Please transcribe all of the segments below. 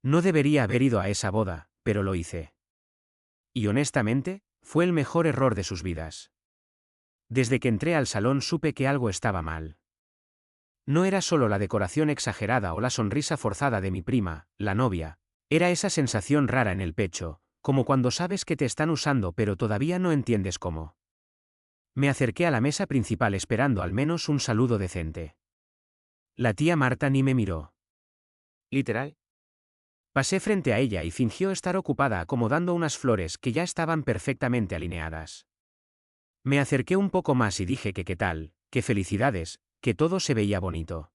No debería haber ido a esa boda, pero lo hice. Y honestamente, fue el mejor error de sus vidas. Desde que entré al salón supe que algo estaba mal. No era solo la decoración exagerada o la sonrisa forzada de mi prima, la novia, era esa sensación rara en el pecho, como cuando sabes que te están usando pero todavía no entiendes cómo. Me acerqué a la mesa principal esperando al menos un saludo decente. La tía Marta ni me miró. ¿Literal? Pasé frente a ella y fingió estar ocupada acomodando unas flores que ya estaban perfectamente alineadas. Me acerqué un poco más y dije que qué tal, que felicidades, que todo se veía bonito.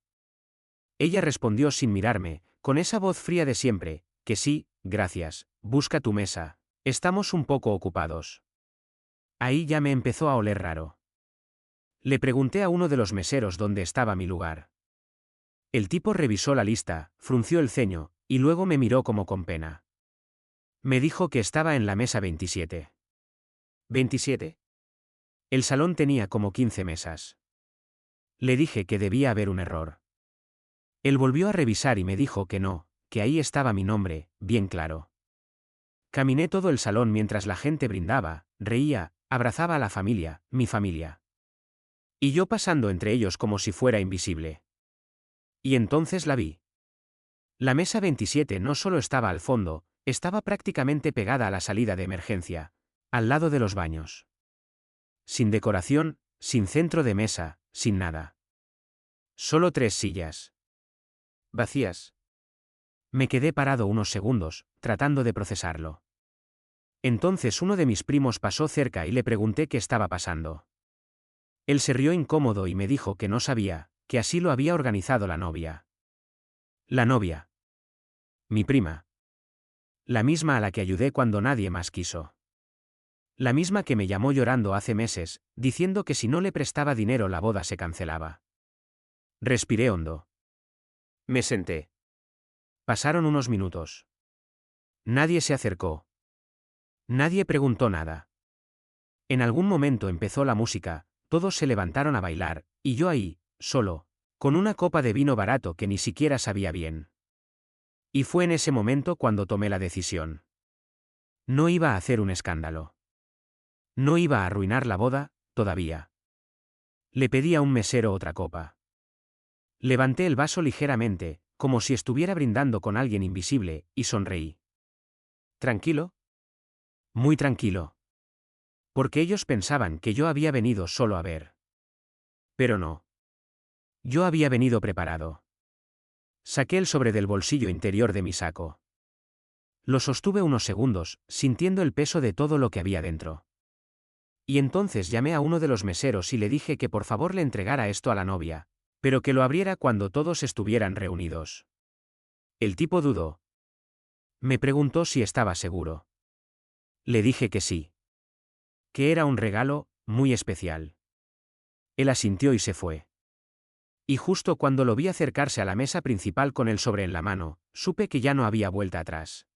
Ella respondió sin mirarme, con esa voz fría de siempre, que sí, gracias, busca tu mesa, estamos un poco ocupados. Ahí ya me empezó a oler raro. Le pregunté a uno de los meseros dónde estaba mi lugar. El tipo revisó la lista, frunció el ceño, y luego me miró como con pena. Me dijo que estaba en la mesa 27. ¿27? El salón tenía como 15 mesas. Le dije que debía haber un error. Él volvió a revisar y me dijo que no, que ahí estaba mi nombre, bien claro. Caminé todo el salón mientras la gente brindaba, reía, abrazaba a la familia, mi familia. Y yo pasando entre ellos como si fuera invisible. Y entonces la vi. La mesa 27 no solo estaba al fondo, estaba prácticamente pegada a la salida de emergencia, al lado de los baños. Sin decoración, sin centro de mesa, sin nada. Solo 3 sillas. Vacías. Me quedé parado unos segundos, tratando de procesarlo. Entonces uno de mis primos pasó cerca y le pregunté qué estaba pasando. Él se rió incómodo y me dijo que no sabía, que así lo había organizado la novia. La novia. Mi prima. La misma a la que ayudé cuando nadie más quiso. La misma que me llamó llorando hace meses, diciendo que si no le prestaba dinero la boda se cancelaba. Respiré hondo. Me senté. Pasaron unos minutos. Nadie se acercó. Nadie preguntó nada. En algún momento empezó la música, todos se levantaron a bailar, y yo ahí, solo, con una copa de vino barato que ni siquiera sabía bien. Y fue en ese momento cuando tomé la decisión. No iba a hacer un escándalo. No iba a arruinar la boda, todavía. Le pedí a un mesero otra copa. Levanté el vaso ligeramente, como si estuviera brindando con alguien invisible, y sonreí. ¿Tranquilo? Muy tranquilo. Porque ellos pensaban que yo había venido solo a ver. Pero no. Yo había venido preparado. Saqué el sobre del bolsillo interior de mi saco. Lo sostuve unos segundos, sintiendo el peso de todo lo que había dentro. Y entonces llamé a uno de los meseros y le dije que por favor le entregara esto a la novia, pero que lo abriera cuando todos estuvieran reunidos. El tipo dudó. Me preguntó si estaba seguro. Le dije que sí. Que era un regalo, muy especial. Él asintió y se fue. Y justo cuando lo vi acercarse a la mesa principal con el sobre en la mano, supe que ya no había vuelta atrás.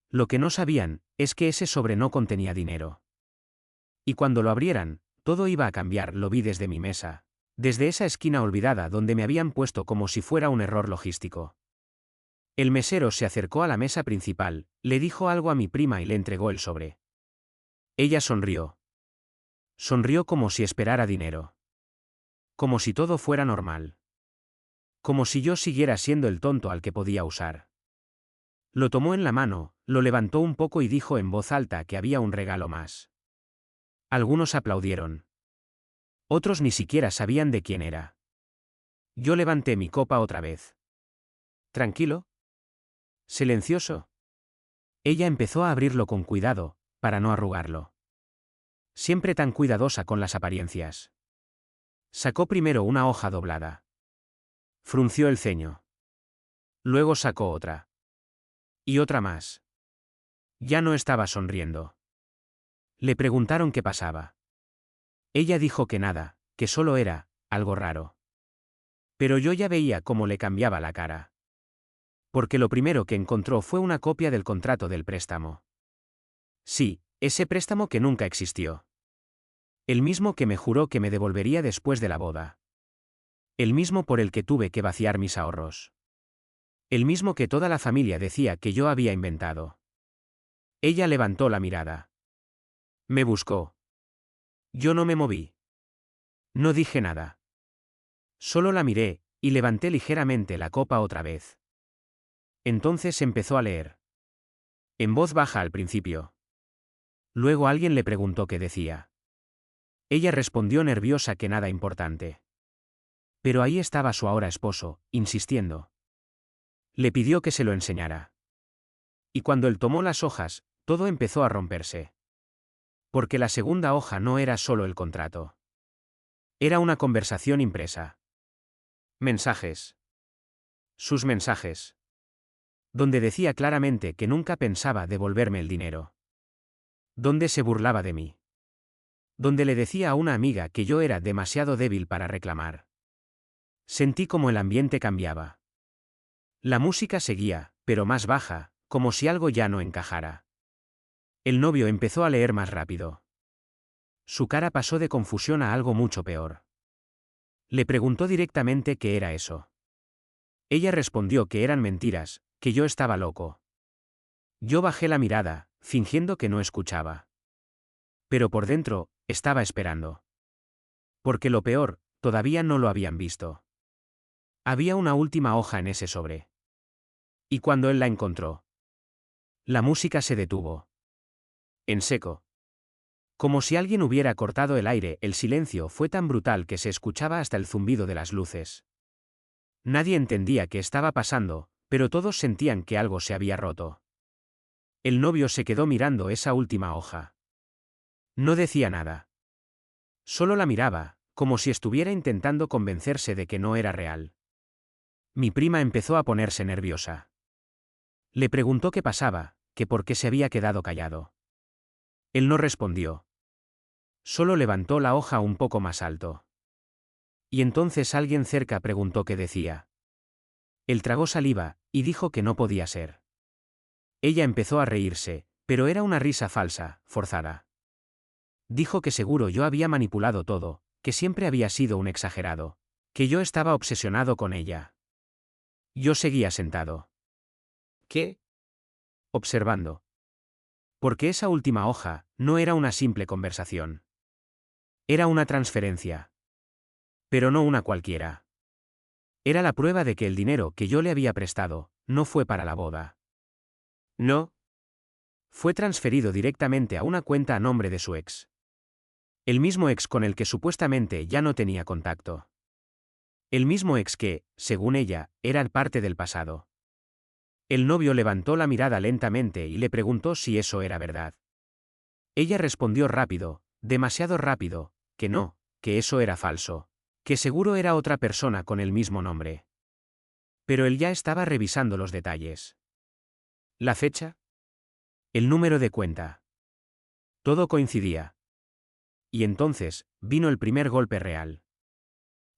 Lo que no sabían, es que ese sobre no contenía dinero. Y cuando lo abrieran, todo iba a cambiar, lo vi desde mi mesa. Desde esa esquina olvidada donde me habían puesto como si fuera un error logístico. El mesero se acercó a la mesa principal, le dijo algo a mi prima y le entregó el sobre. Ella sonrió. Sonrió como si esperara dinero. Como si todo fuera normal. Como si yo siguiera siendo el tonto al que podía usar. Lo tomó en la mano, lo levantó un poco y dijo en voz alta que había un regalo más. Algunos aplaudieron. Otros ni siquiera sabían de quién era. Yo levanté mi copa otra vez. ¿Tranquilo? Silencioso. Ella empezó a abrirlo con cuidado, para no arrugarlo. Siempre tan cuidadosa con las apariencias. Sacó primero una hoja doblada. Frunció el ceño. Luego sacó otra. Y otra más. Ya no estaba sonriendo. Le preguntaron qué pasaba. Ella dijo que nada, que solo era algo raro. Pero yo ya veía cómo le cambiaba la cara. Porque lo primero que encontró fue una copia del contrato del préstamo. Sí, ese préstamo que nunca existió. El mismo que me juró que me devolvería después de la boda. El mismo por el que tuve que vaciar mis ahorros. El mismo que toda la familia decía que yo había inventado. Ella levantó la mirada. Me buscó. Yo no me moví. No dije nada. Solo la miré, y levanté ligeramente la copa otra vez. Entonces empezó a leer. En voz baja al principio. Luego alguien le preguntó qué decía. Ella respondió nerviosa que nada importante. Pero ahí estaba su ahora esposo, insistiendo. Le pidió que se lo enseñara. Y cuando él tomó las hojas, todo empezó a romperse. Porque la segunda hoja no era solo el contrato. Era una conversación impresa. Mensajes. Sus mensajes. Donde decía claramente que nunca pensaba devolverme el dinero. Donde se burlaba de mí. Donde le decía a una amiga que yo era demasiado débil para reclamar. Sentí como el ambiente cambiaba. La música seguía, pero más baja, como si algo ya no encajara. El novio empezó a leer más rápido. Su cara pasó de confusión a algo mucho peor. Le preguntó directamente qué era eso. Ella respondió que eran mentiras, que yo estaba loco. Yo bajé la mirada, fingiendo que no escuchaba. Pero por dentro, estaba esperando. Porque lo peor, todavía no lo habían visto. Había una última hoja en ese sobre. Y cuando él la encontró, la música se detuvo. En seco. Como si alguien hubiera cortado el aire, el silencio fue tan brutal que se escuchaba hasta el zumbido de las luces. Nadie entendía qué estaba pasando, pero todos sentían que algo se había roto. El novio se quedó mirando esa última hoja. No decía nada. Solo la miraba, como si estuviera intentando convencerse de que no era real. Mi prima empezó a ponerse nerviosa. Le preguntó qué pasaba, que por qué se había quedado callado. Él no respondió. Solo levantó la hoja un poco más alto. Y entonces alguien cerca preguntó qué decía. Él tragó saliva, y dijo que no podía ser. Ella empezó a reírse, pero era una risa falsa, forzada. Dijo que seguro yo había manipulado todo, que siempre había sido un exagerado, que yo estaba obsesionado con ella. Yo seguía sentado. ¿Qué? Observando. Porque esa última hoja no era una simple conversación. Era una transferencia. Pero no una cualquiera. Era la prueba de que el dinero que yo le había prestado no fue para la boda. No. Fue transferido directamente a una cuenta a nombre de su ex. El mismo ex con el que supuestamente ya no tenía contacto. El mismo ex que, según ella, era parte del pasado. El novio levantó la mirada lentamente y le preguntó si eso era verdad. Ella respondió rápido, demasiado rápido, que no, que eso era falso, que seguro era otra persona con el mismo nombre. Pero él ya estaba revisando los detalles. ¿La fecha? El número de cuenta. Todo coincidía. Y entonces, vino el primer golpe real.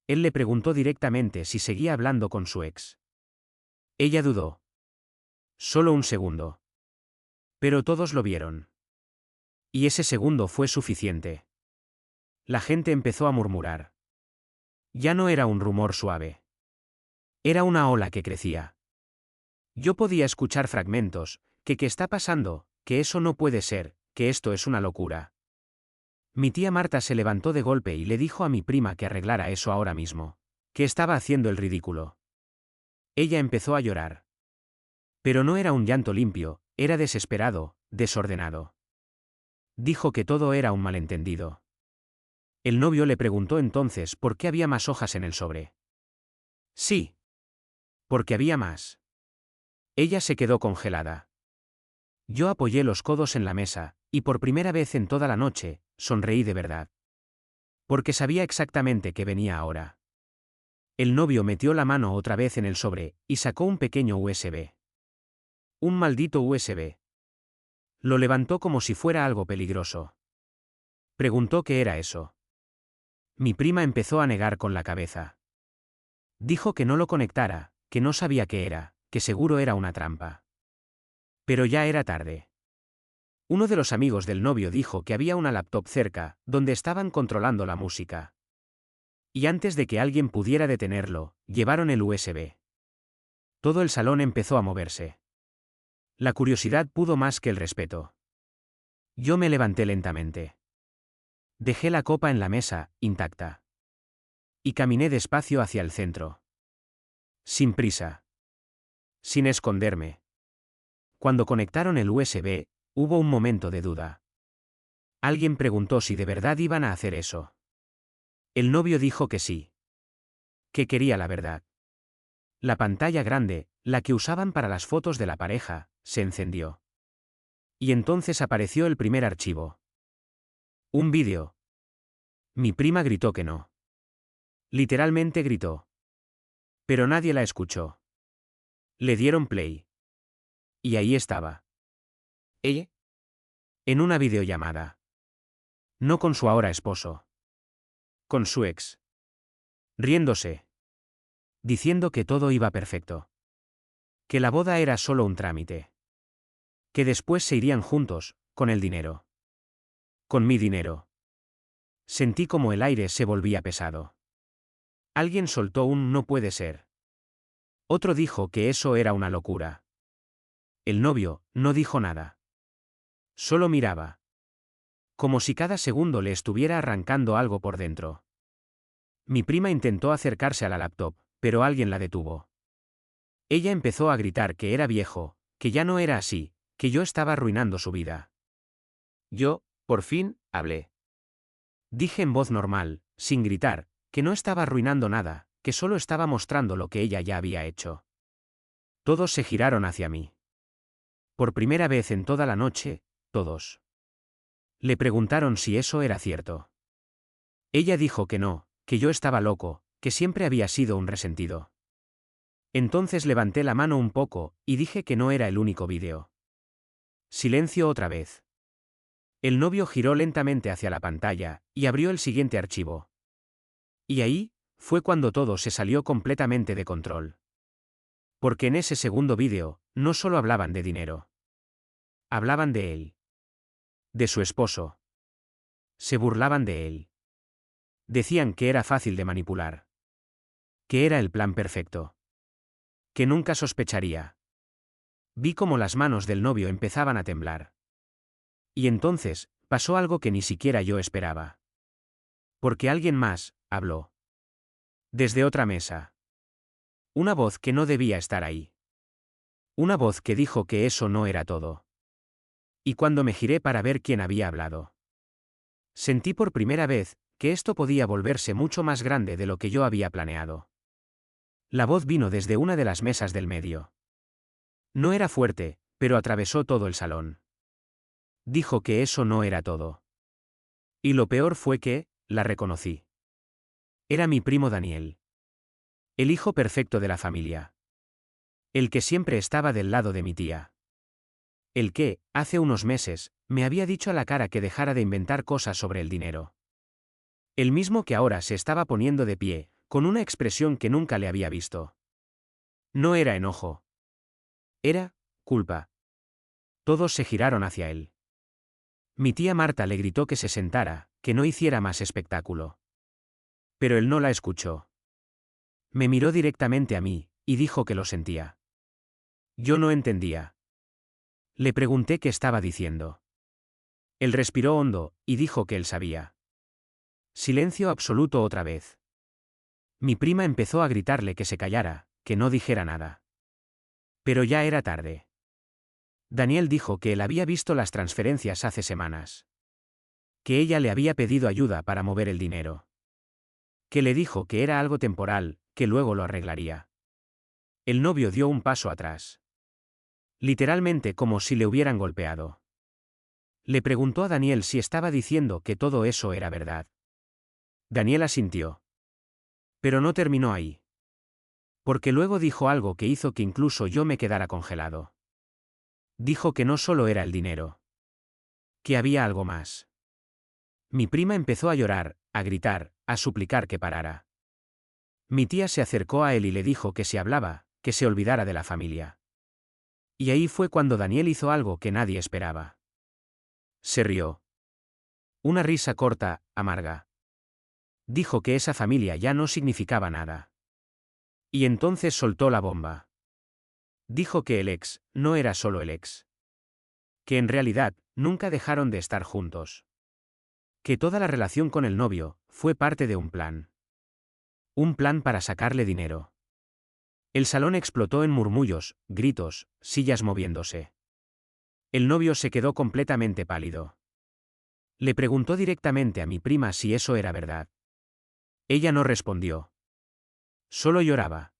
Él le preguntó directamente si seguía hablando con su ex. Ella dudó. Solo un segundo. Pero todos lo vieron. Y ese segundo fue suficiente. La gente empezó a murmurar. Ya no era un rumor suave. Era una ola que crecía. Yo podía escuchar fragmentos, que qué está pasando, que eso no puede ser, que esto es una locura. Mi tía Marta se levantó de golpe y le dijo a mi prima que arreglara eso ahora mismo, que estaba haciendo el ridículo. Ella empezó a llorar. Pero no era un llanto limpio, era desesperado, desordenado. Dijo que todo era un malentendido. El novio le preguntó entonces por qué había más hojas en el sobre. Sí. Porque había más. Ella se quedó congelada. Yo apoyé los codos en la mesa, y por primera vez en toda la noche, sonreí de verdad. Porque sabía exactamente que venía ahora. El novio metió la mano otra vez en el sobre, y sacó un pequeño USB. Un maldito USB. Lo levantó como si fuera algo peligroso. Preguntó qué era eso. Mi prima empezó a negar con la cabeza. Dijo que no lo conectara, que no sabía qué era, que seguro era una trampa. Pero ya era tarde. Uno de los amigos del novio dijo que había una laptop cerca, donde estaban controlando la música. Y antes de que alguien pudiera detenerlo, llevaron el USB. Todo el salón empezó a moverse. La curiosidad pudo más que el respeto. Yo me levanté lentamente. Dejé la copa en la mesa, intacta. Y caminé despacio hacia el centro. Sin prisa. Sin esconderme. Cuando conectaron el USB, hubo un momento de duda. Alguien preguntó si de verdad iban a hacer eso. El novio dijo que sí. Que quería la verdad. La pantalla grande, la que usaban para las fotos de la pareja, se encendió. Y entonces apareció el primer archivo. Un vídeo. Mi prima gritó que no. Literalmente gritó. Pero nadie la escuchó. Le dieron play. Y ahí estaba. ¿Ella? En una videollamada. No con su ahora esposo. Con su ex. Riéndose. Diciendo que todo iba perfecto. Que la boda era solo un trámite. Que después se irían juntos, con el dinero. Con mi dinero. Sentí como el aire se volvía pesado. Alguien soltó un no puede ser. Otro dijo que eso era una locura. El novio no dijo nada. Solo miraba. Como si cada segundo le estuviera arrancando algo por dentro. Mi prima intentó acercarse a la laptop, pero alguien la detuvo. Ella empezó a gritar que era viejo, que ya no era así, que yo estaba arruinando su vida. Yo, por fin, hablé. Dije en voz normal, sin gritar, que no estaba arruinando nada, que solo estaba mostrando lo que ella ya había hecho. Todos se giraron hacia mí. Por primera vez en toda la noche, todos. Le preguntaron si eso era cierto. Ella dijo que no, que yo estaba loco, que siempre había sido un resentido. Entonces levanté la mano un poco, y dije que no era el único vídeo. Silencio otra vez. El novio giró lentamente hacia la pantalla, y abrió el siguiente archivo. Y ahí, fue cuando todo se salió completamente de control. Porque en ese segundo vídeo, no solo hablaban de dinero. Hablaban de él. De su esposo. Se burlaban de él. Decían que era fácil de manipular. Que era el plan perfecto. Que nunca sospecharía. Vi cómo las manos del novio empezaban a temblar. Y entonces, pasó algo que ni siquiera yo esperaba. Porque alguien más, habló. Desde otra mesa. Una voz que no debía estar ahí. Una voz que dijo que eso no era todo. Y cuando me giré para ver quién había hablado, sentí por primera vez que esto podía volverse mucho más grande de lo que yo había planeado. La voz vino desde una de las mesas del medio. No era fuerte, pero atravesó todo el salón. Dijo que eso no era todo. Y lo peor fue que, la reconocí. Era mi primo Daniel. El hijo perfecto de la familia. El que siempre estaba del lado de mi tía. El que, hace unos meses, me había dicho a la cara que dejara de inventar cosas sobre el dinero. El mismo que ahora se estaba poniendo de pie, con una expresión que nunca le había visto. No era enojo. Era culpa. Todos se giraron hacia él. Mi tía Marta le gritó que se sentara, que no hiciera más espectáculo. Pero él no la escuchó. Me miró directamente a mí, y dijo que lo sentía. Yo no entendía. Le pregunté qué estaba diciendo. Él respiró hondo, y dijo que él sabía. Silencio absoluto otra vez. Mi prima empezó a gritarle que se callara, que no dijera nada. Pero ya era tarde. Daniel dijo que él había visto las transferencias hace semanas. Que ella le había pedido ayuda para mover el dinero. Que le dijo que era algo temporal, que luego lo arreglaría. El novio dio un paso atrás. Literalmente como si le hubieran golpeado. Le preguntó a Daniel si estaba diciendo que todo eso era verdad. Daniel asintió. Pero no terminó ahí. Porque luego dijo algo que hizo que incluso yo me quedara congelado. Dijo que no solo era el dinero. Que había algo más. Mi prima empezó a llorar, a gritar, a suplicar que parara. Mi tía se acercó a él y le dijo que si hablaba, que se olvidara de la familia. Y ahí fue cuando Daniel hizo algo que nadie esperaba. Se rió. Una risa corta, amarga. Dijo que esa familia ya no significaba nada. Y entonces soltó la bomba. Dijo que el ex no era solo el ex. Que en realidad nunca dejaron de estar juntos. Que toda la relación con el novio fue parte de un plan. Un plan para sacarle dinero. El salón explotó en murmullos, gritos, sillas moviéndose. El novio se quedó completamente pálido. Le preguntó directamente a mi prima si eso era verdad. Ella no respondió. Solo lloraba.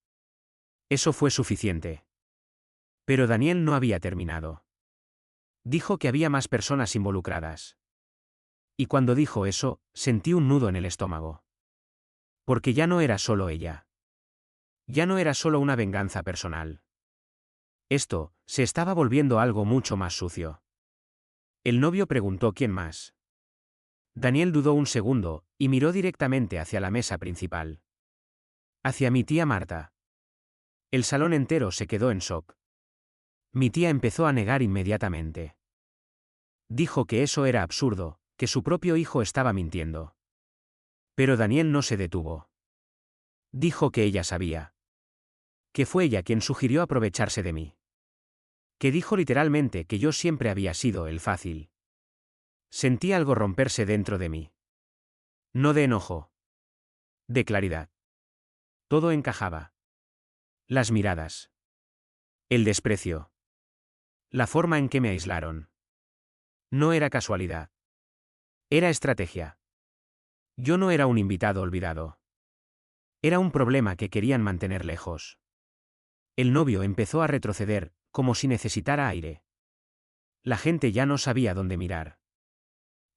Eso fue suficiente. Pero Daniel no había terminado. Dijo que había más personas involucradas. Y cuando dijo eso, sentí un nudo en el estómago. Porque ya no era solo ella. Ya no era solo una venganza personal. Esto se estaba volviendo algo mucho más sucio. El novio preguntó quién más. Daniel dudó un segundo, y miró directamente hacia la mesa principal. Hacia mi tía Marta. El salón entero se quedó en shock. Mi tía empezó a negar inmediatamente. Dijo que eso era absurdo, que su propio hijo estaba mintiendo. Pero Daniel no se detuvo. Dijo que ella sabía. Que fue ella quien sugirió aprovecharse de mí. Que dijo literalmente que yo siempre había sido el fácil. Sentí algo romperse dentro de mí. No de enojo. De claridad. Todo encajaba. Las miradas. El desprecio. La forma en que me aislaron. No era casualidad. Era estrategia. Yo no era un invitado olvidado. Era un problema que querían mantener lejos. El novio empezó a retroceder, como si necesitara aire. La gente ya no sabía dónde mirar.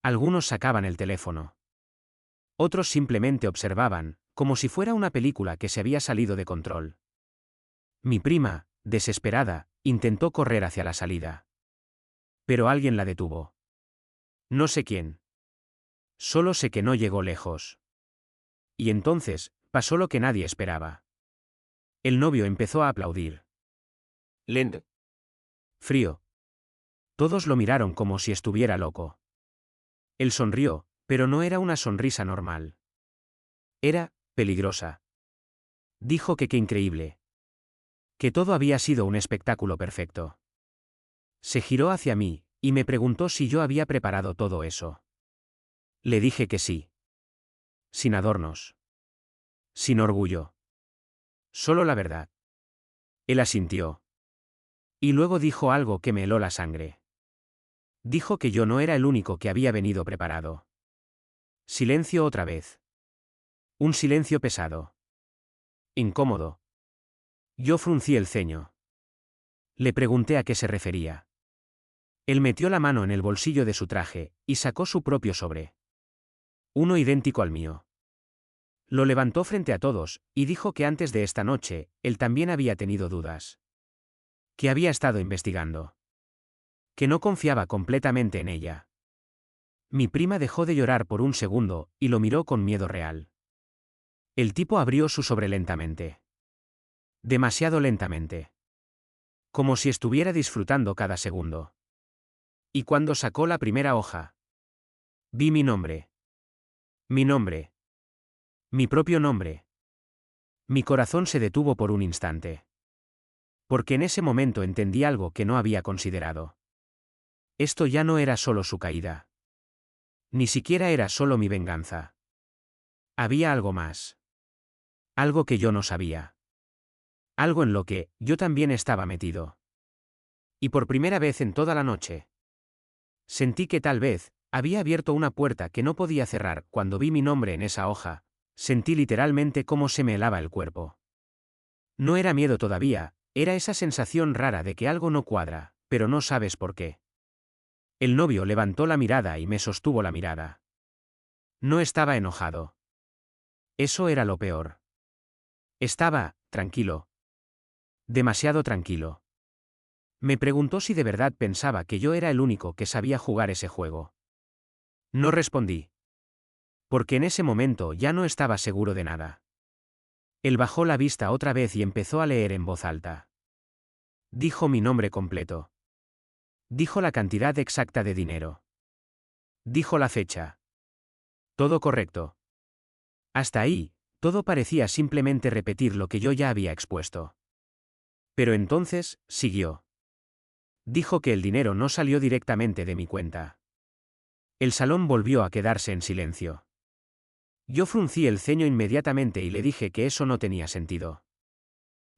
Algunos sacaban el teléfono. Otros simplemente observaban, como si fuera una película que se había salido de control. Mi prima, desesperada, intentó correr hacia la salida. Pero alguien la detuvo. No sé quién. Solo sé que no llegó lejos. Y entonces, pasó lo que nadie esperaba. El novio empezó a aplaudir. Lento. Frío. Todos lo miraron como si estuviera loco. Él sonrió, pero no era una sonrisa normal. Era peligrosa. Dijo que qué increíble. Que todo había sido un espectáculo perfecto. Se giró hacia mí, y me preguntó si yo había preparado todo eso. Le dije que sí. Sin adornos. Sin orgullo. Solo la verdad. Él asintió. Y luego dijo algo que me heló la sangre. Dijo que yo no era el único que había venido preparado. Silencio otra vez. Un silencio pesado. Incómodo. Yo fruncí el ceño. Le pregunté a qué se refería. Él metió la mano en el bolsillo de su traje, y sacó su propio sobre. Uno idéntico al mío. Lo levantó frente a todos, y dijo que antes de esta noche, él también había tenido dudas. Que había estado investigando. Que no confiaba completamente en ella. Mi prima dejó de llorar por un segundo, y lo miró con miedo real. El tipo abrió su sobre lentamente. Demasiado lentamente. Como si estuviera disfrutando cada segundo. Y cuando sacó la primera hoja, vi mi nombre. Mi nombre. Mi propio nombre. Mi corazón se detuvo por un instante. Porque en ese momento entendí algo que no había considerado. Esto ya no era solo su caída. Ni siquiera era solo mi venganza. Había algo más. Algo que yo no sabía. Algo en lo que yo también estaba metido. Y por primera vez en toda la noche, sentí que tal vez había abierto una puerta que no podía cerrar. Cuando vi mi nombre en esa hoja, sentí literalmente cómo se me helaba el cuerpo. No era miedo todavía, era esa sensación rara de que algo no cuadra, pero no sabes por qué. El novio levantó la mirada y me sostuvo la mirada. No estaba enojado. Eso era lo peor. Estaba tranquilo. Demasiado tranquilo. Me preguntó si de verdad pensaba que yo era el único que sabía jugar ese juego. No respondí. Porque en ese momento ya no estaba seguro de nada. Él bajó la vista otra vez y empezó a leer en voz alta. Dijo mi nombre completo. Dijo la cantidad exacta de dinero. Dijo la fecha. Todo correcto. Hasta ahí, todo parecía simplemente repetir lo que yo ya había expuesto. Pero entonces, siguió. Dijo que el dinero no salió directamente de mi cuenta. El salón volvió a quedarse en silencio. Yo fruncí el ceño inmediatamente y le dije que eso no tenía sentido.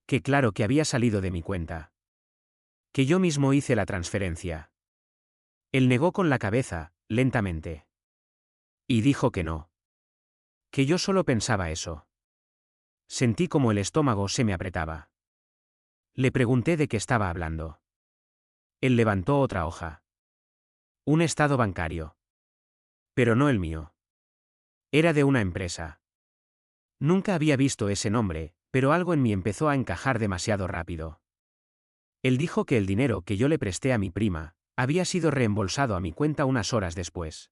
Que claro que había salido de mi cuenta. Que yo mismo hice la transferencia. Él negó con la cabeza, lentamente. Y dijo que no. Que yo solo pensaba eso. Sentí como el estómago se me apretaba. Le pregunté de qué estaba hablando. Él levantó otra hoja. Un estado bancario. Pero no el mío. Era de una empresa. Nunca había visto ese nombre, pero algo en mí empezó a encajar demasiado rápido. Él dijo que el dinero que yo le presté a mi prima había sido reembolsado a mi cuenta unas horas después.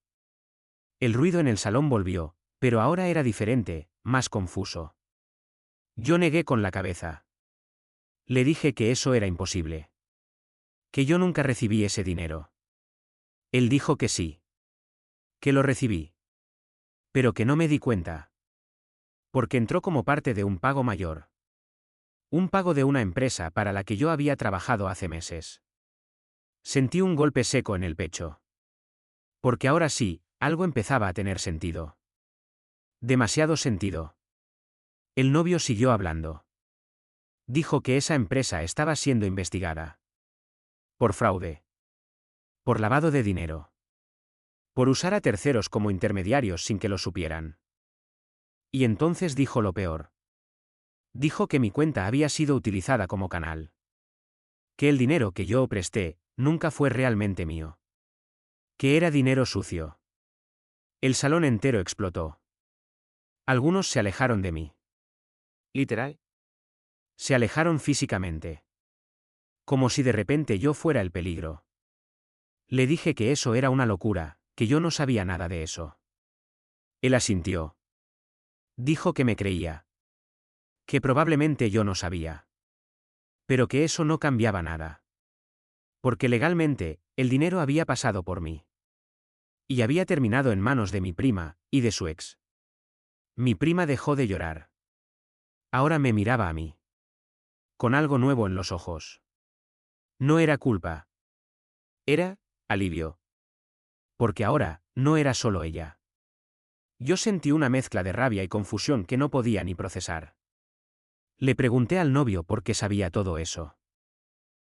El ruido en el salón volvió, pero ahora era diferente, más confuso. Yo negué con la cabeza. Le dije que eso era imposible. Que yo nunca recibí ese dinero. Él dijo que sí. Que lo recibí. Pero que no me di cuenta. Porque entró como parte de un pago mayor. Un pago de una empresa para la que yo había trabajado hace meses. Sentí un golpe seco en el pecho. Porque ahora sí, algo empezaba a tener sentido. Demasiado sentido. El novio siguió hablando. Dijo que esa empresa estaba siendo investigada. Por fraude. Por lavado de dinero. Por usar a terceros como intermediarios sin que lo supieran. Y entonces dijo lo peor. Dijo que mi cuenta había sido utilizada como canal. Que el dinero que yo presté nunca fue realmente mío. Que era dinero sucio. El salón entero explotó. Algunos se alejaron de mí. ¿Literal? Se alejaron físicamente. Como si de repente yo fuera el peligro. Le dije que eso era una locura, que yo no sabía nada de eso. Él asintió. Dijo que me creía. Que probablemente yo no sabía. Pero que eso no cambiaba nada. Porque legalmente, el dinero había pasado por mí. Y había terminado en manos de mi prima, y de su ex. Mi prima dejó de llorar. Ahora me miraba a mí. Con algo nuevo en los ojos. No era culpa. Era alivio. Porque ahora, no era solo ella. Yo sentí una mezcla de rabia y confusión que no podía ni procesar. Le pregunté al novio por qué sabía todo eso.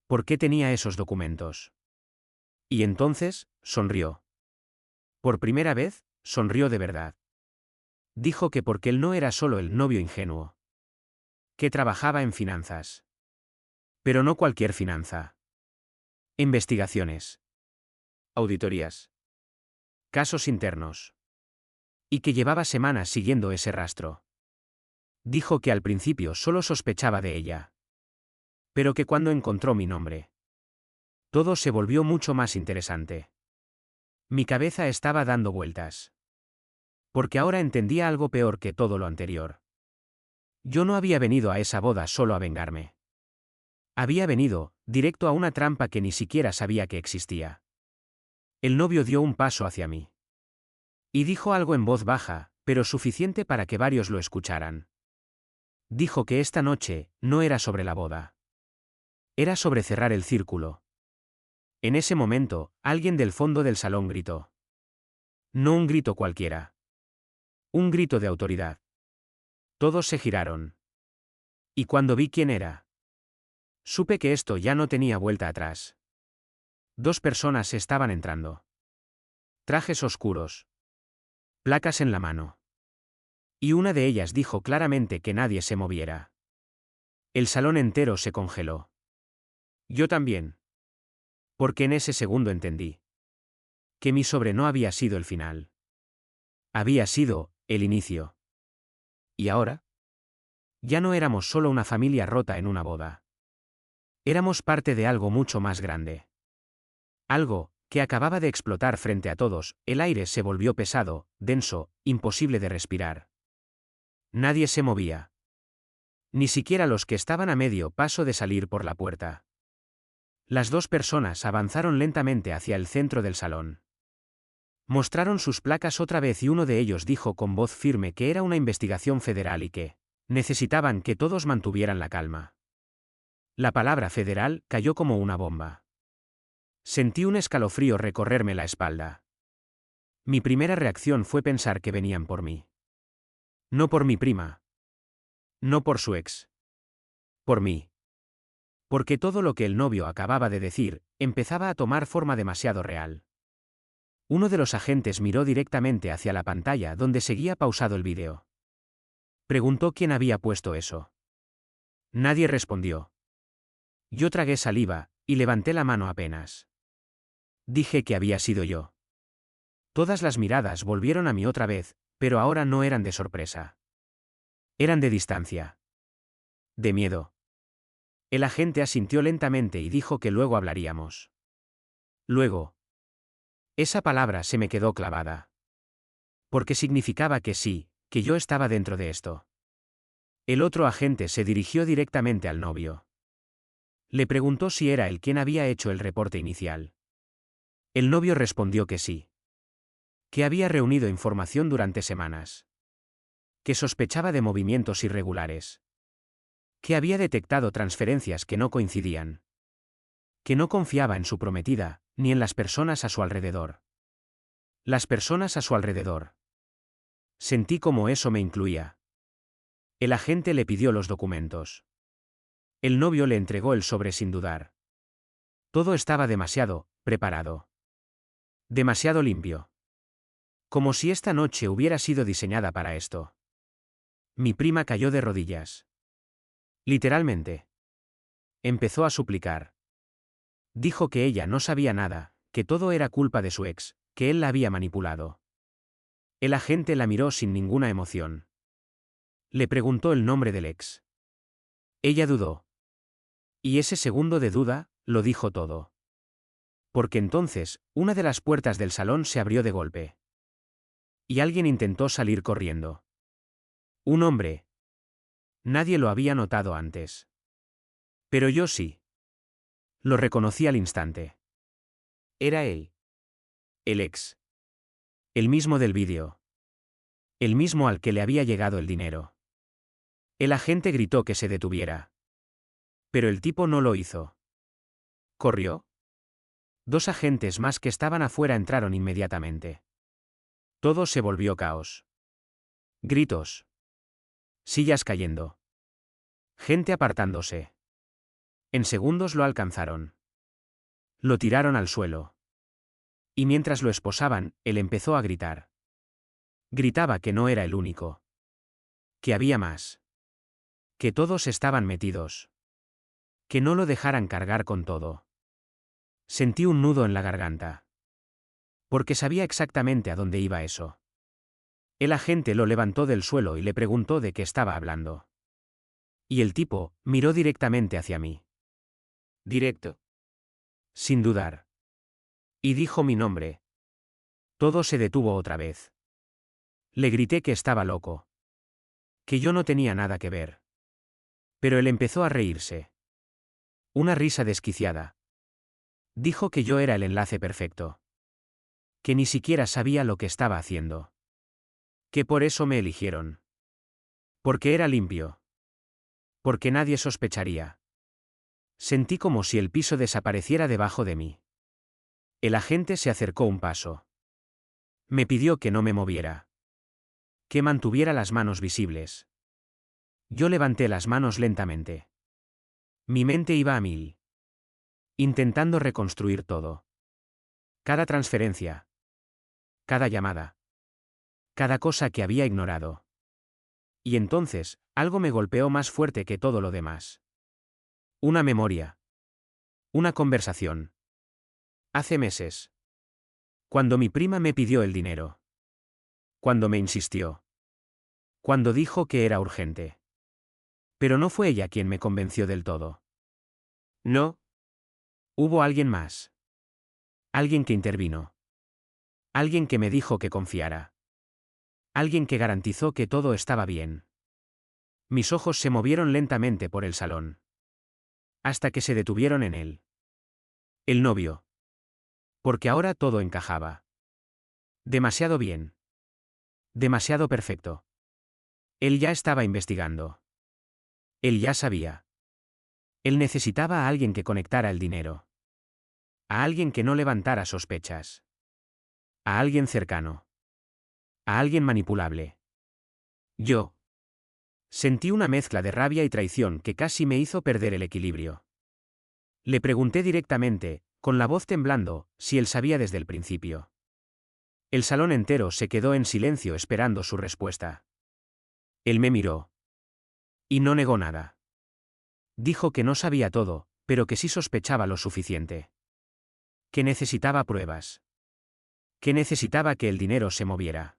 ¿Por qué tenía esos documentos? Y entonces, sonrió. Por primera vez, sonrió de verdad. Dijo que porque él no era solo el novio ingenuo. Que trabajaba en finanzas. Pero no cualquier finanza. Investigaciones. Auditorías. Casos internos. Y que llevaba semanas siguiendo ese rastro. Dijo que al principio solo sospechaba de ella. Pero que cuando encontró mi nombre, todo se volvió mucho más interesante. Mi cabeza estaba dando vueltas. Porque ahora entendía algo peor que todo lo anterior. Yo no había venido a esa boda solo a vengarme. Había venido, directo a una trampa que ni siquiera sabía que existía. El novio dio un paso hacia mí. Y dijo algo en voz baja, pero suficiente para que varios lo escucharan. Dijo que esta noche no era sobre la boda. Era sobre cerrar el círculo. En ese momento, alguien del fondo del salón gritó. No un grito cualquiera. Un grito de autoridad. Todos se giraron. Y cuando vi quién era, supe que esto ya no tenía vuelta atrás. Dos personas estaban entrando. Trajes oscuros. Placas en la mano. Y una de ellas dijo claramente que nadie se moviera. El salón entero se congeló. Yo también. Porque en ese segundo entendí que mi sobre no había sido el final. Había sido el inicio. ¿Y ahora? Ya no éramos solo una familia rota en una boda. Éramos parte de algo mucho más grande. Algo que acababa de explotar frente a todos. El aire se volvió pesado, denso, imposible de respirar. Nadie se movía. Ni siquiera los que estaban a medio paso de salir por la puerta. Las dos personas avanzaron lentamente hacia el centro del salón. Mostraron sus placas otra vez y uno de ellos dijo con voz firme que era una investigación federal y que necesitaban que todos mantuvieran la calma. La palabra federal cayó como una bomba. Sentí un escalofrío recorrerme la espalda. Mi primera reacción fue pensar que venían por mí. No por mi prima. No por su ex. Por mí. Porque todo lo que el novio acababa de decir empezaba a tomar forma demasiado real. Uno de los agentes miró directamente hacia la pantalla donde seguía pausado el vídeo. Preguntó quién había puesto eso. Nadie respondió. Yo tragué saliva, y levanté la mano apenas. Dije que había sido yo. Todas las miradas volvieron a mí otra vez, pero ahora no eran de sorpresa. Eran de distancia. De miedo. El agente asintió lentamente y dijo que luego hablaríamos. Luego. Esa palabra se me quedó clavada. Porque significaba que sí, que yo estaba dentro de esto. El otro agente se dirigió directamente al novio. Le preguntó si era él quien había hecho el reporte inicial. El novio respondió que sí. Que había reunido información durante semanas. Que sospechaba de movimientos irregulares. Que había detectado transferencias que no coincidían. Que no confiaba en su prometida, ni en las personas a su alrededor. Las personas a su alrededor. Sentí como eso me incluía. El agente le pidió los documentos. El novio le entregó el sobre sin dudar. Todo estaba demasiado preparado. Demasiado limpio. Como si esta noche hubiera sido diseñada para esto. Mi prima cayó de rodillas. Literalmente. Empezó a suplicar. Dijo que ella no sabía nada, que todo era culpa de su ex, que él la había manipulado. El agente la miró sin ninguna emoción. Le preguntó el nombre del ex. Ella dudó. Y ese segundo de duda, lo dijo todo. Porque entonces, una de las puertas del salón se abrió de golpe. Y alguien intentó salir corriendo. Un hombre. Nadie lo había notado antes. Pero yo sí. Lo reconocí al instante. Era él. El ex. El mismo del vídeo. El mismo al que le había llegado el dinero. El agente gritó que se detuviera. Pero el tipo no lo hizo. ¿Corrió? Dos agentes más que estaban afuera entraron inmediatamente. Todo se volvió caos. Gritos. Sillas cayendo. Gente apartándose. En segundos lo alcanzaron. Lo tiraron al suelo. Y mientras lo esposaban, él empezó a gritar. Gritaba que no era el único. Que había más. Que todos estaban metidos. Que no lo dejaran cargar con todo. Sentí un nudo en la garganta. Porque sabía exactamente a dónde iba eso. El agente lo levantó del suelo y le preguntó de qué estaba hablando. Y el tipo miró directamente hacia mí. Directo. Sin dudar. Y dijo mi nombre. Todo se detuvo otra vez. Le grité que estaba loco. Que yo no tenía nada que ver. Pero él empezó a reírse. Una risa desquiciada. Dijo que yo era el enlace perfecto. Que ni siquiera sabía lo que estaba haciendo. Que por eso me eligieron. Porque era limpio. Porque nadie sospecharía. Sentí como si el piso desapareciera debajo de mí. El agente se acercó un paso. Me pidió que no me moviera. Que mantuviera las manos visibles. Yo levanté las manos lentamente. Mi mente iba a mil. Intentando reconstruir todo. Cada transferencia. Cada llamada. Cada cosa que había ignorado. Y entonces, algo me golpeó más fuerte que todo lo demás. Una memoria. Una conversación. Hace meses. Cuando mi prima me pidió el dinero. Cuando me insistió. Cuando dijo que era urgente. Pero no fue ella quien me convenció del todo. No. Hubo alguien más. Alguien que intervino. Alguien que me dijo que confiara. Alguien que garantizó que todo estaba bien. Mis ojos se movieron lentamente por el salón. Hasta que se detuvieron en él. El novio. Porque ahora todo encajaba. Demasiado bien. Demasiado perfecto. Él ya estaba investigando. Él ya sabía. Él necesitaba a alguien que conectara el dinero. A alguien que no levantara sospechas. A alguien cercano. A alguien manipulable. Yo. Sentí una mezcla de rabia y traición que casi me hizo perder el equilibrio. Le pregunté directamente, con la voz temblando, si él sabía desde el principio. El salón entero se quedó en silencio esperando su respuesta. Él me miró. Y no negó nada. Dijo que no sabía todo, pero que sí sospechaba lo suficiente. Que necesitaba pruebas. Que necesitaba que el dinero se moviera.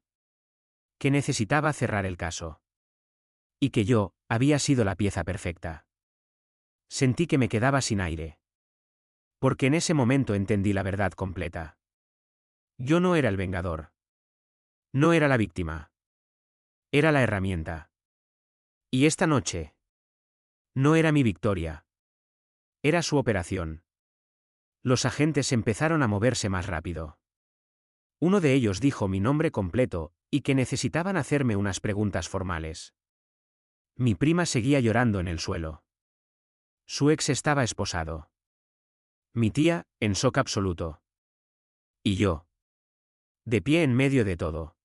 Que necesitaba cerrar el caso. Y que yo, había sido la pieza perfecta. Sentí que me quedaba sin aire. Porque en ese momento entendí la verdad completa. Yo no era el vengador. No era la víctima. Era la herramienta. Y esta noche. No era mi victoria. Era su operación. Los agentes empezaron a moverse más rápido. Uno de ellos dijo mi nombre completo, y que necesitaban hacerme unas preguntas formales. Mi prima seguía llorando en el suelo. Su ex estaba esposado. Mi tía, en shock absoluto. Y yo. De pie en medio de todo.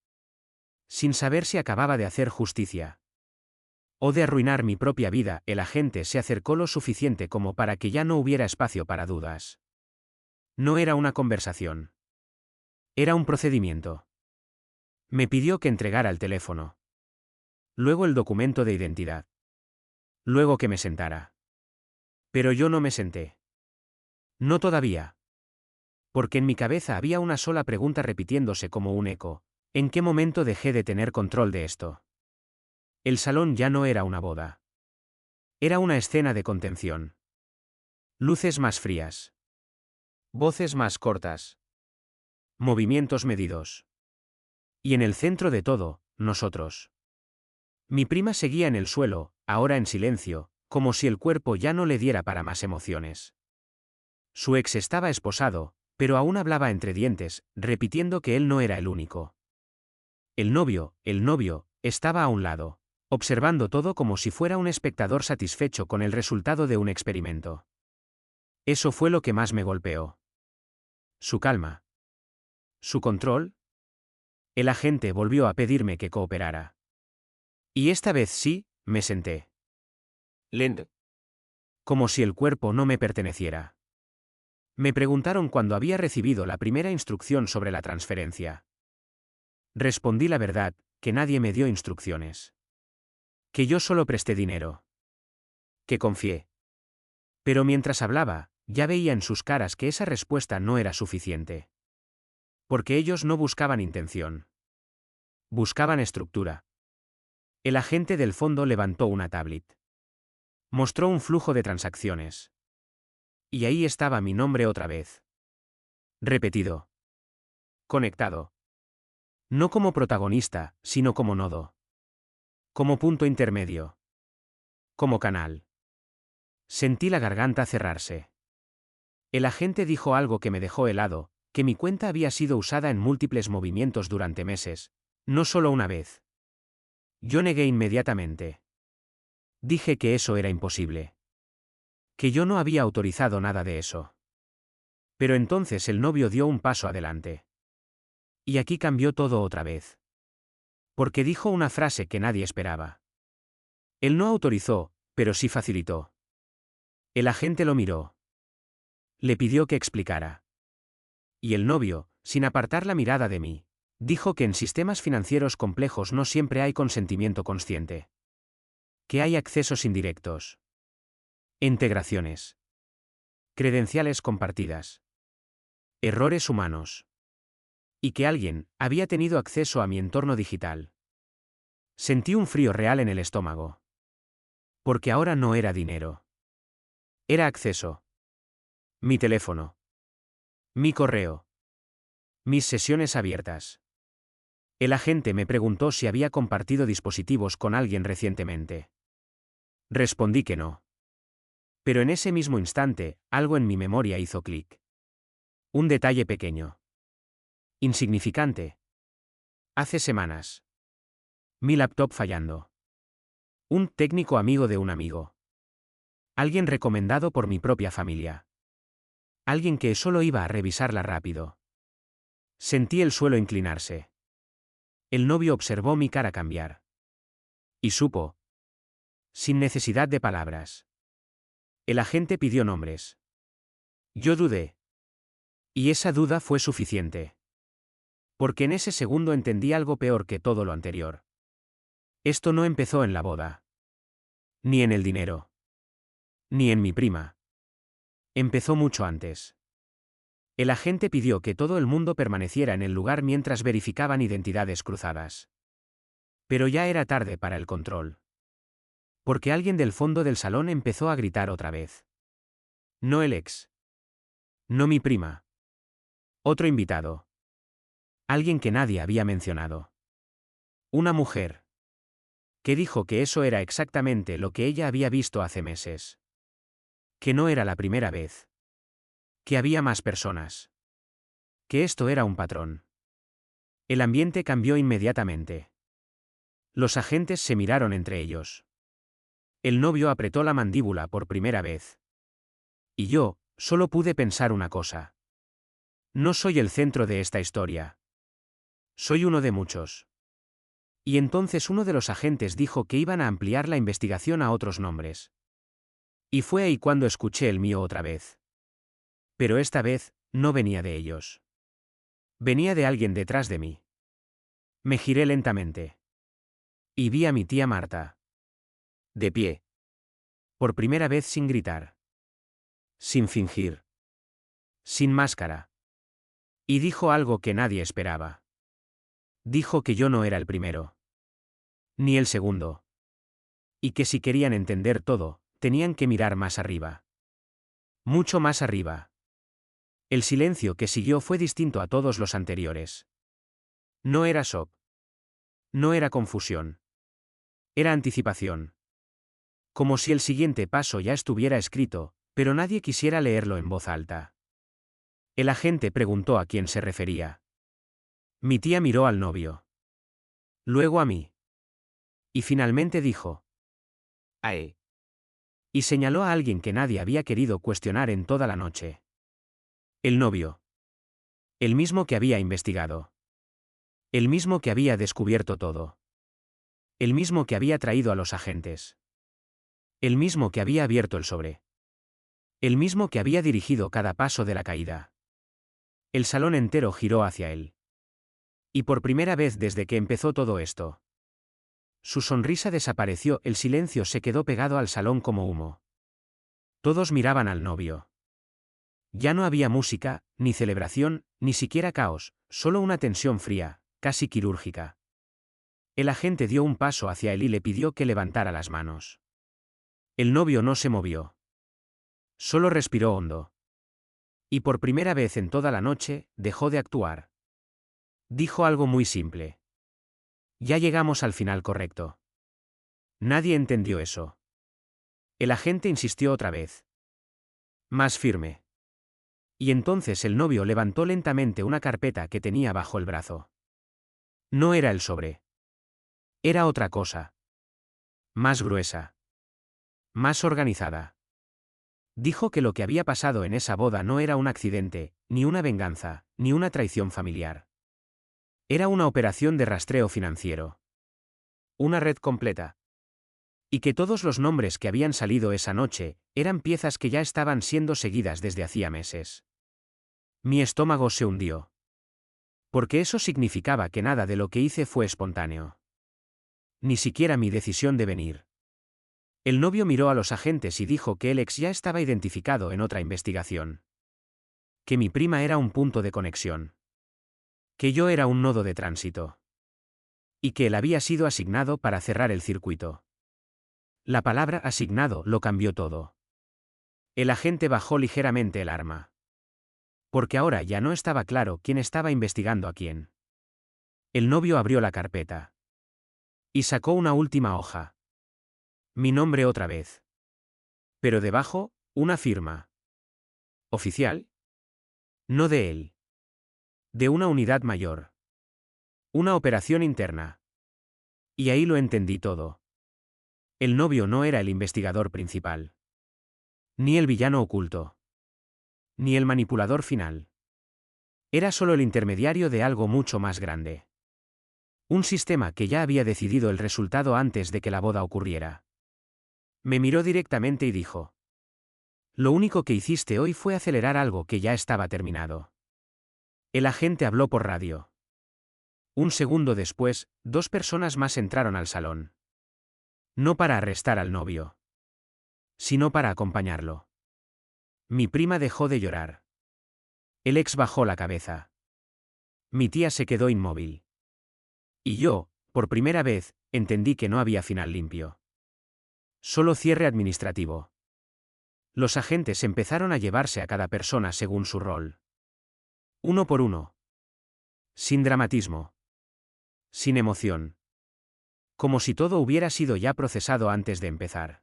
Sin saber si acababa de hacer justicia. O de arruinar mi propia vida, el agente se acercó lo suficiente como para que ya no hubiera espacio para dudas. No era una conversación. Era un procedimiento. Me pidió que entregara el teléfono. Luego el documento de identidad. Luego que me sentara. Pero yo no me senté. No todavía. Porque en mi cabeza había una sola pregunta repitiéndose como un eco. ¿En qué momento dejé de tener control de esto? El salón ya no era una boda. Era una escena de contención. Luces más frías. Voces más cortas. Movimientos medidos. Y en el centro de todo, nosotros. Mi prima seguía en el suelo, ahora en silencio, como si el cuerpo ya no le diera para más emociones. Su ex estaba esposado, pero aún hablaba entre dientes, repitiendo que él no era el único. El novio, estaba a un lado, observando todo como si fuera un espectador satisfecho con el resultado de un experimento. Eso fue lo que más me golpeó. Su calma. Su control. El agente volvió a pedirme que cooperara. Y esta vez sí, me senté. Lento. Como si el cuerpo no me perteneciera. Me preguntaron cuándo había recibido la primera instrucción sobre la transferencia. Respondí la verdad, que nadie me dio instrucciones. Que yo solo presté dinero. Que confié. Pero mientras hablaba, ya veía en sus caras que esa respuesta no era suficiente. Porque ellos no buscaban intención. Buscaban estructura. El agente del fondo levantó una tablet. Mostró un flujo de transacciones. Y ahí estaba mi nombre otra vez. Repetido. Conectado. No como protagonista, sino como nodo. Como punto intermedio. Como canal. Sentí la garganta cerrarse. El agente dijo algo que me dejó helado, que mi cuenta había sido usada en múltiples movimientos durante meses, no solo una vez. Yo negué inmediatamente. Dije que eso era imposible. Que yo no había autorizado nada de eso. Pero entonces el novio dio un paso adelante. Y aquí cambió todo otra vez. Porque dijo una frase que nadie esperaba. Él no autorizó, pero sí facilitó. El agente lo miró. Le pidió que explicara. Y el novio, sin apartar la mirada de mí, dijo que en sistemas financieros complejos no siempre hay consentimiento consciente. Que hay accesos indirectos. Integraciones. Credenciales compartidas. Errores humanos. Y que alguien había tenido acceso a mi entorno digital. Sentí un frío real en el estómago. Porque ahora no era dinero. Era acceso. Mi teléfono. Mi correo. Mis sesiones abiertas. El agente me preguntó si había compartido dispositivos con alguien recientemente. Respondí que no. Pero en ese mismo instante, algo en mi memoria hizo clic. Un detalle pequeño. Insignificante. Hace semanas. Mi laptop fallando. Un técnico amigo de un amigo. Alguien recomendado por mi propia familia. Alguien que solo iba a revisarla rápido. Sentí el suelo inclinarse. El novio observó mi cara cambiar. Y supo. Sin necesidad de palabras. El agente pidió nombres. Yo dudé. Y esa duda fue suficiente. Porque en ese segundo entendí algo peor que todo lo anterior. Esto no empezó en la boda. Ni en el dinero. Ni en mi prima. Empezó mucho antes. El agente pidió que todo el mundo permaneciera en el lugar mientras verificaban identidades cruzadas. Pero ya era tarde para el control. Porque alguien del fondo del salón empezó a gritar otra vez. No el ex. No mi prima. Otro invitado. Alguien que nadie había mencionado. Una mujer. Que dijo que eso era exactamente lo que ella había visto hace meses. Que no era la primera vez. Que había más personas. Que esto era un patrón. El ambiente cambió inmediatamente. Los agentes se miraron entre ellos. El novio apretó la mandíbula por primera vez. Y yo, solo pude pensar una cosa. No soy el centro de esta historia. Soy uno de muchos. Y entonces uno de los agentes dijo que iban a ampliar la investigación a otros nombres. Y fue ahí cuando escuché el mío otra vez. Pero esta vez, no venía de ellos. Venía de alguien detrás de mí. Me giré lentamente. Y vi a mi tía Marta. De pie. Por primera vez sin gritar. Sin fingir. Sin máscara. Y dijo algo que nadie esperaba. Dijo que yo no era el primero. Ni el segundo. Y que si querían entender todo, tenían que mirar más arriba. Mucho más arriba. El silencio que siguió fue distinto a todos los anteriores. No era shock. No era confusión. Era anticipación. Como si el siguiente paso ya estuviera escrito, pero nadie quisiera leerlo en voz alta. El agente preguntó a quién se refería. Mi tía miró al novio. Luego a mí. Y finalmente dijo. Ae. Y señaló a alguien que nadie había querido cuestionar en toda la noche. El novio. El mismo que había investigado. El mismo que había descubierto todo. El mismo que había traído a los agentes. El mismo que había abierto el sobre. El mismo que había dirigido cada paso de la caída. El salón entero giró hacia él. Y por primera vez desde que empezó todo esto. Su sonrisa desapareció, el silencio se quedó pegado al salón como humo. Todos miraban al novio. Ya no había música, ni celebración, ni siquiera caos, solo una tensión fría, casi quirúrgica. El agente dio un paso hacia él y le pidió que levantara las manos. El novio no se movió. Solo respiró hondo. Y por primera vez en toda la noche, dejó de actuar. Dijo algo muy simple. Ya llegamos al final correcto. Nadie entendió eso. El agente insistió otra vez. Más firme. Y entonces el novio levantó lentamente una carpeta que tenía bajo el brazo. No era el sobre. Era otra cosa. Más gruesa. Más organizada. Dijo que lo que había pasado en esa boda no era un accidente, ni una venganza, ni una traición familiar. Era una operación de rastreo financiero. Una red completa. Y que todos los nombres que habían salido esa noche, eran piezas que ya estaban siendo seguidas desde hacía meses. Mi estómago se hundió. Porque eso significaba que nada de lo que hice fue espontáneo. Ni siquiera mi decisión de venir. El novio miró a los agentes y dijo que el ex ya estaba identificado en otra investigación. Que mi prima era un punto de conexión. Que yo era un nodo de tránsito. Y que él había sido asignado para cerrar el circuito. La palabra asignado lo cambió todo. El agente bajó ligeramente el arma. Porque ahora ya no estaba claro quién estaba investigando a quién. El novio abrió la carpeta. Y sacó una última hoja. Mi nombre otra vez. Pero debajo, una firma. ¿Oficial? No de él. De una unidad mayor. Una operación interna. Y ahí lo entendí todo. El novio no era el investigador principal. Ni el villano oculto. Ni el manipulador final. Era solo el intermediario de algo mucho más grande. Un sistema que ya había decidido el resultado antes de que la boda ocurriera. Me miró directamente y dijo: lo único que hiciste hoy fue acelerar algo que ya estaba terminado. El agente habló por radio. Un segundo después, 2 personas más entraron al salón. No para arrestar al novio, sino para acompañarlo. Mi prima dejó de llorar. El ex bajó la cabeza. Mi tía se quedó inmóvil. Y yo, por primera vez, entendí que no había final limpio. Solo cierre administrativo. Los agentes empezaron a llevarse a cada persona según su rol. Uno por uno. Sin dramatismo. Sin emoción. Como si todo hubiera sido ya procesado antes de empezar.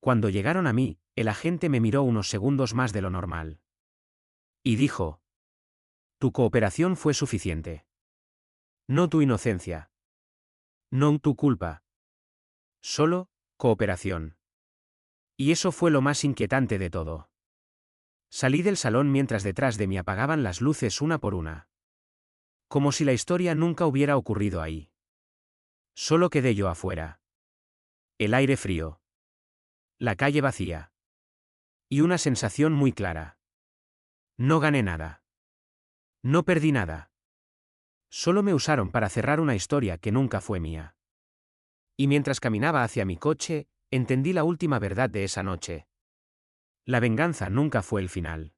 Cuando llegaron a mí, el agente me miró unos segundos más de lo normal. Y dijo: tu cooperación fue suficiente. No tu inocencia. No tu culpa. Solo, cooperación. Y eso fue lo más inquietante de todo. Salí del salón mientras detrás de mí apagaban las luces una por una. Como si la historia nunca hubiera ocurrido ahí. Solo quedé yo afuera. El aire frío. La calle vacía. Y una sensación muy clara. No gané nada. No perdí nada. Solo me usaron para cerrar una historia que nunca fue mía. Y mientras caminaba hacia mi coche, entendí la última verdad de esa noche. La venganza nunca fue el final.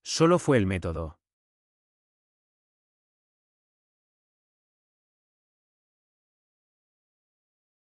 Solo fue el método.